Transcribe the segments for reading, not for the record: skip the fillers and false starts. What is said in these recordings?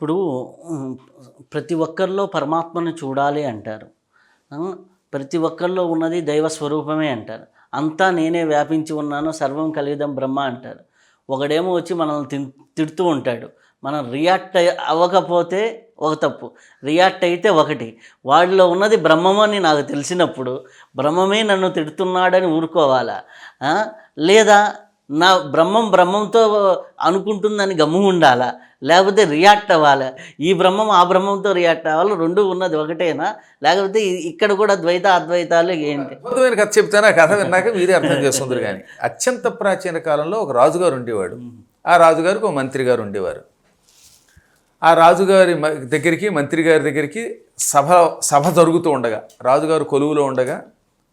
ఇప్పుడు హ్మ్, ప్రతి ఒక్కరిలో పరమాత్మను చూడాలి అంటారు. ఆ! ప్రతి ఒక్కరిలో ఉన్నది దైవ స్వరూపమే అంటారు. అంతా నేనే వ్యాపించి ఉన్నాను, సర్వం కలిగిదం బ్రహ్మ అంటారు. ఒకడేమో వచ్చి మనల్ని తిడుతూ ఉంటాడు. మనం రియాక్ట్ అవ్వకపోతే ఒక తప్పు. రియాక్ట్ అయితే ఒకటి. వాడిలో ఉన్నది బ్రహ్మమని నాకు తెలిసినప్పుడు, బ్రహ్మమే నన్ను తిడుతున్నాడని ఊరుకోవాలా? ఆ! లేదా నా బ్రహ్మంతో అనుకుంటుందని గమ్ముగుండాలా? లేకపోతే రియాక్ట్ అవ్వాలా? ఈ బ్రహ్మం ఆ బ్రహ్మంతో రియాక్ట్ అవ్వాలా? 2 ఉన్నది ఒకటేనా? లేకపోతే ఇక్కడ కూడా ద్వైత అద్వైతాలు ఏంటి? అద్భుతమైన కథ చెప్తాను. ఆ కథ విన్నాక మీరే అర్థం చేసుకుందరు కానీ అత్యంత ప్రాచీన కాలంలో ఒక రాజుగారు ఉండేవాడు. ఆ రాజుగారికి ఒక మంత్రి గారు ఉండేవారు. ఆ రాజుగారి దగ్గరికి మంత్రి గారి దగ్గరికి సభ జరుగుతూ ఉండగా రాజుగారు కొలువులో ఉండగా,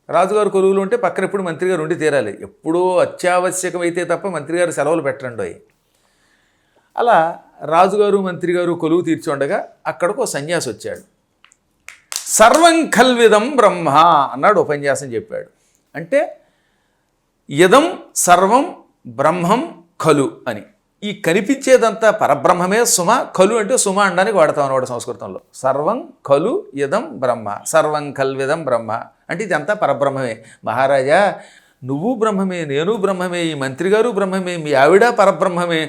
రాజుగారు కొలువులో ఉంటే పక్కన ఎప్పుడు మంత్రి గారు ఉండి తీరాలి. ఎప్పుడూ అత్యావశ్యకమైతే తప్ప మంత్రి గారు సెలవులు పెట్టరండి. అలా రాజుగారు మంత్రి గారు కొలువు తీర్చి ఉండగా అక్కడికి ఒక సన్యాసి వచ్చాడు. సర్వం కల్విదం బ్రహ్మ అన్నాడు, ఉపన్యాసం చెప్పాడు. అంటే ఇదం సర్వం బ్రహ్మం ఖలు అని. ఈ కనిపించేదంతా పరబ్రహ్మమే. సుమ ఖలు అంటే సుమ అనడానికి వాడతాం అన్నమాట సంస్కృతంలో. సర్వం ఖలు ఇదం బ్రహ్మ, సర్వం కల్విదం బ్రహ్మ అంటే ఇదంతా పరబ్రహ్మమే. మహారాజా, నువ్వు బ్రహ్మమే, నేను బ్రహ్మమే, ఈ మంత్రి గారు బ్రహ్మమే, మీ ఆవిడ పరబ్రహ్మమే,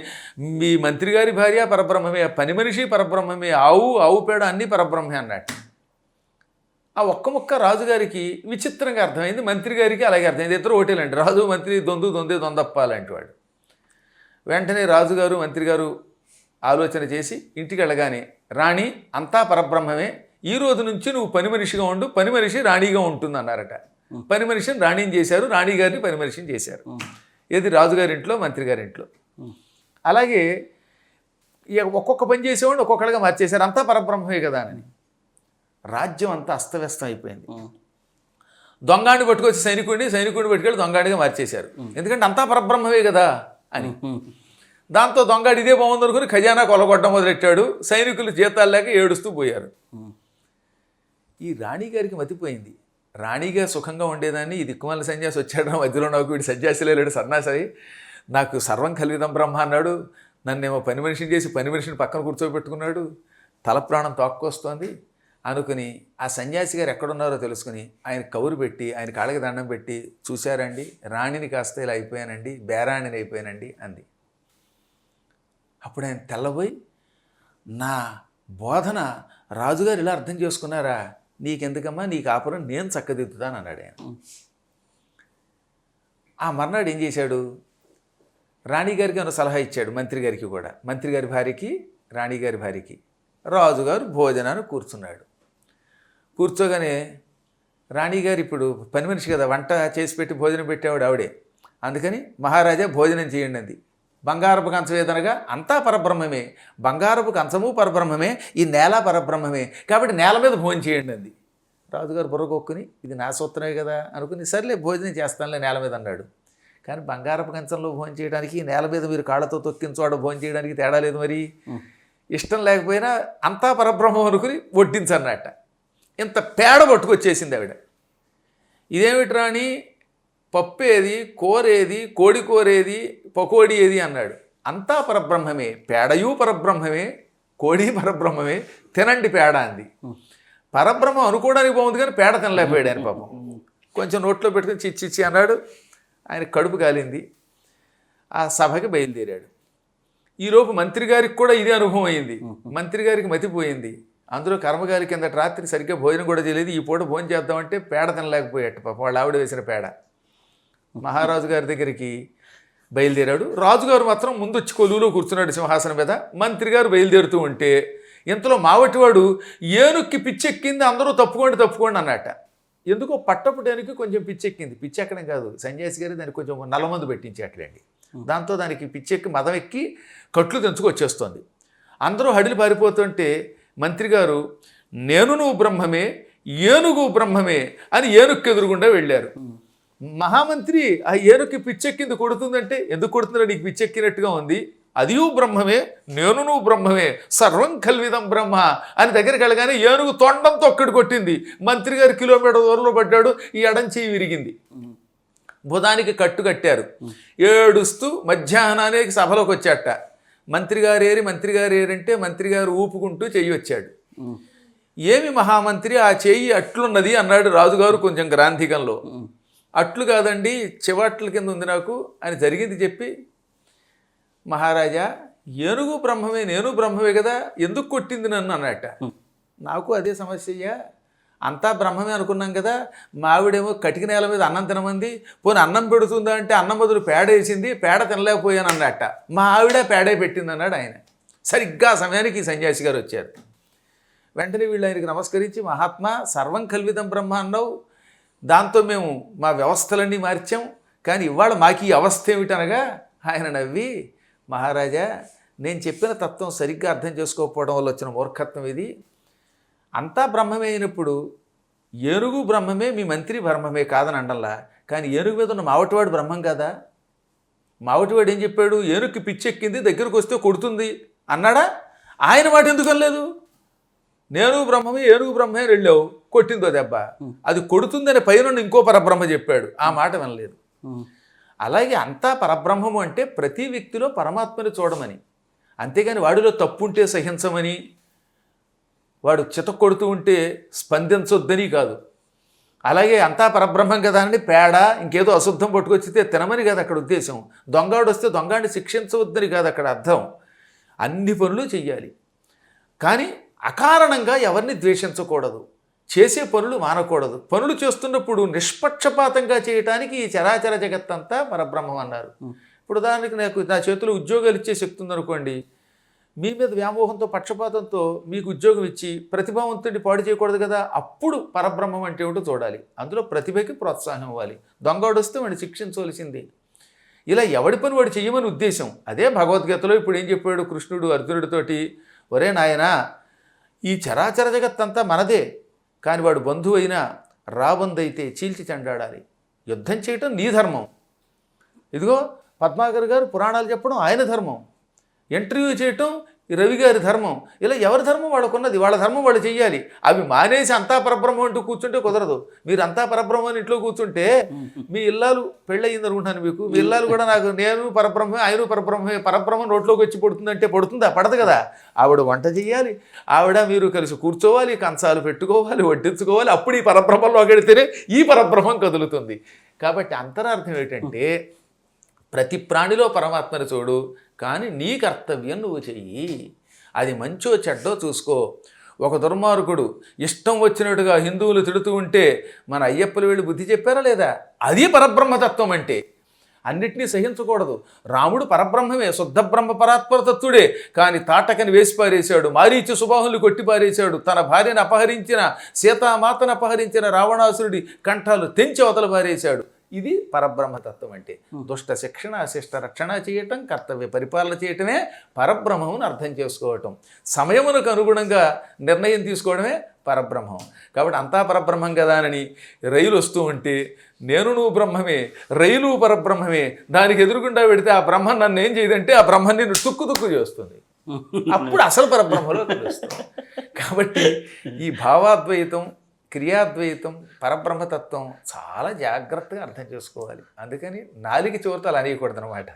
మీ మంత్రి గారి భార్య పరబ్రహ్మమే, పని మనిషి పరబ్రహ్మమే, ఆవు పేడ అన్నీ పరబ్రహ్మే అన్నట్టు. ఆ ఒక్క ముక్క రాజుగారికి విచిత్రంగా అర్థమైంది, మంత్రి గారికి అలాగే అర్థమైంది. ఇద్దరు ఒకటేలండి. రాజు మంత్రి దొందప్ప లాంటి వాడు. వెంటనే రాజుగారు మంత్రి గారు ఆలోచన చేసి ఇంటికి వెళ్ళగానే, రాణి అంతా పరబ్రహ్మమే, ఈ రోజు నుంచి నువ్వు పని మనిషిగా ఉండు, పని మనిషి రాణిగా ఉంటుంది అన్నారట. పని మనిషిని రాణిని చేశారు, రాణి గారిని పని మనిషిని చేశారు. ఏది రాజుగారింట్లో మంత్రి గారింట్లో. అలాగే ఒక్కొక్క పని చేసేవాడిని ఒక్కొక్కడిగా మార్చేశారు. అంతా పరబ్రహ్మమే కదా అని. రాజ్యం అంతా అస్తవ్యస్తం అయిపోయింది. దొంగాడిని పట్టుకొచ్చి సైనికుడిని పట్టుకెళ్ళి దొంగాడిగా మార్చేశారు. ఎందుకంటే అంతా పరబ్రహ్మమే కదా అని. దాంతో దొంగాడు ఇదే బాగుంది అనుకుని ఖజానా కొలగొట్టడం మొదలెట్టాడు. సైనికులు జీతాలు లేక ఏడుస్తూ పోయారు. ఈ రాణిగారికి మతిపోయింది. రాణిగా సుఖంగా ఉండేదాన్ని ఈ దిక్కుమాల సన్యాసి వచ్చాడు, మధ్యలో నాకు వీడు సన్యాసి లేడు, సన్నాసి, నాకు సర్వం కలిగిదం బ్రహ్మ అన్నాడు, నన్నేమో పని మనిషిని చేసి పని మనిషిని పక్కన కూర్చోబెట్టుకున్నాడు, తల ప్రాణం తోక్కొస్తోంది అనుకుని ఆ సన్యాసి గారు ఎక్కడున్నారో తెలుసుకుని ఆయన కౌరు పెట్టి ఆయన కాళ్ళకి దండం పెట్టి, చూశారండి రాణిని కాస్త ఇలా అయిపోయానండి, బేరాణిని అయిపోయానండి అంది. అప్పుడు ఆయన తెల్లబోయి, నా బోధన రాజుగారు ఇలా అర్థం చేసుకున్నారా, నీకెందుకమ్మా, నీ కాపురం నేను చక్కదిద్దుతాను అన్నాడు ఆయన. ఆ మర్నాడు ఏం చేశాడు, రాణిగారికి ఏమైనా సలహా ఇచ్చాడు, మంత్రి గారికి కూడా, మంత్రి గారి భార్యకి రాణిగారి భార్యకి. రాజుగారు భోజనాన్ని కూర్చున్నాడు. కూర్చోగానే రాణిగారు ఇప్పుడు పని మనిషి కదా, వంట చేసి పెట్టి భోజనం పెట్టేవాడు ఆవిడే. అందుకని మహారాజా భోజనం చేయండి అంది. బంగారపు కంచం ఏదనగా అంతా పరబ్రహ్మమే, బంగారపు కంచము పరబ్రహ్మమే, ఈ నేల పరబ్రహ్మమే, కాబట్టి నేల మీద భోజనం చేయండి అంది. రాజుగారు బుర్రకొక్కుని ఇది నా సూత్రమే కదా అనుకుని, సర్లే భోజనం చేస్తానులే నేల మీద అన్నాడు. కానీ బంగారపు కంచంలో భోజనం చేయడానికి, నేల మీద మీరు కాళ్ళతో తొక్కించోడ భోజనం చేయడానికి తేడా లేదు. మరి ఇష్టం లేకపోయినా అంతా పరబ్రహ్మం అనుకుని వడ్డించన్నట్ట. ఇంత పేడ పట్టుకొచ్చేసింది ఆవిడ. ఇదేమిటి రాణి, పప్పు ఏది, కూర ఏది, కోడి కూర ఏది, పకోడీ ఏది అన్నాడు. అంతా పరబ్రహ్మమే, పేడయు పరబ్రహ్మమే, కోడి పరబ్రహ్మమే, తినండి పేడ అంది. పరబ్రహ్మం అనుకోవడానికి బాగుంది కానీ పేడ తినలేకపోయాడు ఆయన పాపం. కొంచెం నోట్లో పెట్టుకుని చిచ్చి అన్నాడు. ఆయన కడుపు కాలింది. ఆ సభకి బయలుదేరాడు. ఈలోపు మంత్రి గారికి కూడా ఇదే అనుభవం అయింది. మంత్రి గారికి మతిపోయింది. అందులో కర్మగారి కిందటి రాత్రి సరిగ్గా భోజనం కూడా చేయలేదు. ఈ పూట భోజనం చేద్దామంటే పేడ తినలేకపోయాట పాపం, వాళ్ళు ఆవిడ వేసిన పేడ. మహారాజు గారి దగ్గరికి బయలుదేరాడు. రాజుగారు మాత్రం ముందు వచ్చి కొలువులో కూర్చున్నాడు సింహాసనం మీద. మంత్రి గారు బయలుదేరుతూ ఉంటే ఇంతలో మావటివాడు ఏనుక్కి పిచ్చెక్కింది, అందరూ తప్పుకోండి అన్నట్ట. ఎందుకో పట్టపుటానికి కొంచెం పిచ్చెక్కింది. పిచ్చెక్కడం కాదు, సన్యాసి గారు దానికి కొంచెం నల్లమందు పెట్టించేట్లేండి. దాంతో దానికి పిచ్చెక్కి మదం ఎక్కి కట్లు తెంచుకొచ్చేస్తోంది. అందరూ హడిలి పారిపోతుంటే మంత్రి గారు, నేను నువ్వు బ్రహ్మమే, ఏనుగు బ్రహ్మమే అని ఏనుక్కి ఎదురుగుండా వెళ్ళారు. మహామంత్రి ఆ ఏనుక్కి పిచ్చెక్కింది కొడుతుందంటే, ఎందుకు కొడుతుందో నీకు పిచ్చెక్కినట్టుగా ఉంది, అదియూ బ్రహ్మమే, నేను నువ్వు బ్రహ్మమే, సర్వం కల్విదం బ్రహ్మ అని దగ్గరికి వెళ్ళగానే ఏనుగు తొండంతో ఒక్కడి కొట్టింది. మంత్రి గారు కిలోమీటర్ దూరంలో పడ్డాడు. ఈ ఎడం చెయ్యి విరిగింది. భుజానికి కట్టు కట్టారు. ఏడుస్తూ మధ్యాహ్నానికి సభలోకి వచ్చాట. మంత్రి గారు ఏరంటే మంత్రి గారు ఊపుకుంటూ చెయ్యి వచ్చాడు. ఏమి మహామంత్రి ఆ చెయ్యి అట్లున్నది అన్నాడు రాజుగారు కొంచెం గ్రాంధికంలో. అట్లు కాదండి, చివాట్ల కింద ఉంది నాకు అని జరిగింది చెప్పి, మహారాజా ఏనుగు బ్రహ్మమే, నేను బ్రహ్మమే కదా, ఎందుకు కొట్టింది నన్ను అన్నట్ట. నాకు అదే సమస్య, అంతా బ్రహ్మమే అనుకున్నాం కదా, మా ఆవిడేమో కటిక నేల మీద అన్నం తినమంది, పోనీ అన్నం పెడుతుందా అంటే అన్నం బదులు పేడ వేసింది, పేడ తినలేకపోయాను అన్నట్ట. మా ఆవిడ పేడే పెట్టింది అన్నాడు ఆయన. సరిగ్గా ఆ సమయానికి ఈ సన్యాసి గారు వచ్చారు. వెంటనే వీళ్ళు ఆయనకి నమస్కరించి, మహాత్మా సర్వం కల్విదం బ్రహ్మ అన్నావు, దాంతో మేము మా వ్యవస్థలన్నీ మార్చాం, కానీ ఇవాళ మాకు ఈ అవస్థ ఏమిటనగా ఆయన నవ్వి, మహారాజా నేను చెప్పిన తత్వం సరిగ్గా అర్థం చేసుకోకపోవడం వల్ల వచ్చిన మూర్ఖత్వం ఇది. అంతా బ్రహ్మమే అయినప్పుడు ఏనుగు బ్రహ్మమే, మీ మంత్రి బ్రహ్మమే కాదని అండల్లా, కానీ ఏనుగు మీద ఉన్న మావటివాడు బ్రహ్మం కదా. మావటివాడు ఏం చెప్పాడు, ఏనుగుకి పిచ్చెక్కింది దగ్గరకు వస్తే కొడుతుంది అన్నాడా? ఆయన మాట ఎందుకు అనలేదు? నేను బ్రహ్మమే ఏనుగు బ్రహ్మే వెళ్ళావు, కొట్టిందో దెబ్బ, అది కొడుతుందని పైన ఇంకో పరబ్రహ్మ చెప్పాడు, ఆ మాట వినలేదు. అలాగే అంతా పరబ్రహ్మము అంటే ప్రతి వ్యక్తిలో పరమాత్మని చూడమని, అంతేగాని వాడిలో తప్పు ఉంటే సహించమని, వాడు చిత కొడుతూ ఉంటే స్పందించొద్దని కాదు. అలాగే అంతా పరబ్రహ్మం కదా అని పేడ ఇంకేదో అశుద్ధం పట్టుకొచ్చితే తినమని కాదు అక్కడ ఉద్దేశం. దొంగాడు వస్తే దొంగాడిని శిక్షించవద్దని కాదు అక్కడ అర్థం. అన్ని పనులు చెయ్యాలి, కానీ అకారణంగా ఎవరిని ద్వేషించకూడదు, చేసే పనులు మానకూడదు. పనులు చేస్తున్నప్పుడు నిష్పక్షపాతంగా చేయటానికి ఈ చరాచర జగత్తంతా పరబ్రహ్మం అన్నారు. ఇప్పుడు ఉదాహరణకి నా చేతిలో ఉద్యోగాలు ఇచ్చే శక్తి ఉందనుకోండి, మీ మీద వ్యామోహంతో పక్షపాతంతో మీకు ఉద్యోగం ఇచ్చి ప్రతిభావంతుడిని పాడు చేయకూడదు కదా. అప్పుడు పరబ్రహ్మం అంటే ఏమిటో చూడాలి, అందులో ప్రతిభకి ప్రోత్సాహం ఇవ్వాలి. దొంగవాడు వస్తే వాడిని శిక్షించవలసింది. ఇలా ఎవడి పని వాడు చెయ్యమని ఉద్దేశం. అదే భగవద్గీతలో ఇప్పుడు ఏం చెప్పాడు కృష్ణుడు అర్జునుడితోటి, ఒరే నాయనా ఈ చరాచర జగత్తంతా మనదే, కానీ వాడు బంధువు అయినా రాబందైతే చీల్చి చెండాడాలి. యుద్ధం చేయటం నీ ధర్మం. ఇదిగో పద్మాకర్ గారు పురాణాలు చెప్పడం ఆయన ధర్మం, ఇంటర్వ్యూ చేయటం రవి గారి ధర్మం. ఇలా ఎవరి ధర్మం వాళ్ళకున్నది, వాళ్ళ ధర్మం వాళ్ళు చెయ్యాలి. అవి మానేసి అంతా పరబ్రహ్మం అంటూ కూర్చుంటే కుదరదు. మీరు అంతా పరబ్రహ్మం ఇంట్లో కూర్చుంటే మీ ఇల్లాలు పెళ్ళయింది అనుకుంటాను మీకు, మీ ఇల్లాలు కూడా నాకు నేను పరబ్రహ్మే ఆయన పరబ్రహ్మే, పరబ్రహ్మం నోట్లోకి వచ్చి పడుతుందంటే పడుతుందా? పడదు కదా. ఆవిడ వంట చేయాలి, ఆవిడ మీరు కలిసి కూర్చోవాలి, కంచాలు పెట్టుకోవాలి, వడ్డించుకోవాలి, అప్పుడు ఈ పరబ్రహ్మంలో వెడితేనే ఈ పరబ్రహ్మం కదులుతుంది. కాబట్టి అంతరార్థం ఏంటంటే ప్రతి ప్రాణిలో పరమాత్మని చూడు, కానీ నీ కర్తవ్యం నువ్వు చెయ్యి. అది మంచో చెడ్డో చూసుకో. ఒక దుర్మార్గుడు ఇష్టం వచ్చినట్టుగా హిందువులు తిడుతూ ఉంటే మన అయ్యప్పలు వెళ్ళి బుద్ధి చెప్పారా లేదా? అది పరబ్రహ్మతత్వం అంటే. అన్నిటినీ సహించకూడదు. రాముడు పరబ్రహ్మమే, శుద్ధ బ్రహ్మ పరాత్పరతత్వుడే, కానీ తాటకని వేసి పారేశాడు, మారీచి సుబాహుల్ని కొట్టి పారేశాడు, తన భార్యను అపహరించిన సీతామాతను అపహరించిన రావణాసురుడి కంఠాలు తెంచి అవతల పారేశాడు. ఇది పరబ్రహ్మతత్వం అంటే. దుష్ట శిక్షణ శిష్ట రక్షణ చేయటం, కర్తవ్య పరిపాలన చేయటమే పరబ్రహ్మమును అర్థం చేసుకోవటం. సమయమునకు అనుగుణంగా నిర్ణయం తీసుకోవడమే పరబ్రహ్మం. కాబట్టి అంతా పరబ్రహ్మం కదా అని రైలు వస్తూ ఉంటే నేను నువ్వు బ్రహ్మమే, రైలు పరబ్రహ్మమే, దానికి ఎదురుగుండా పెడితే ఆ బ్రహ్మం నన్ను ఏం చేయదంటే ఆ బ్రహ్మని తుక్కు చేస్తుంది. అప్పుడు అసలు పరబ్రహ్మలో తెలుస్తుంది. కాబట్టి ఈ భావాద్వైతం, క్రియాద్వైతం, పరబ్రహ్మతత్వం చాలా జాగ్రత్తగా అర్థం చేసుకోవాలి. అందుకని నాలుగు చివరితో అలా అనేయకూడదు అనమాట.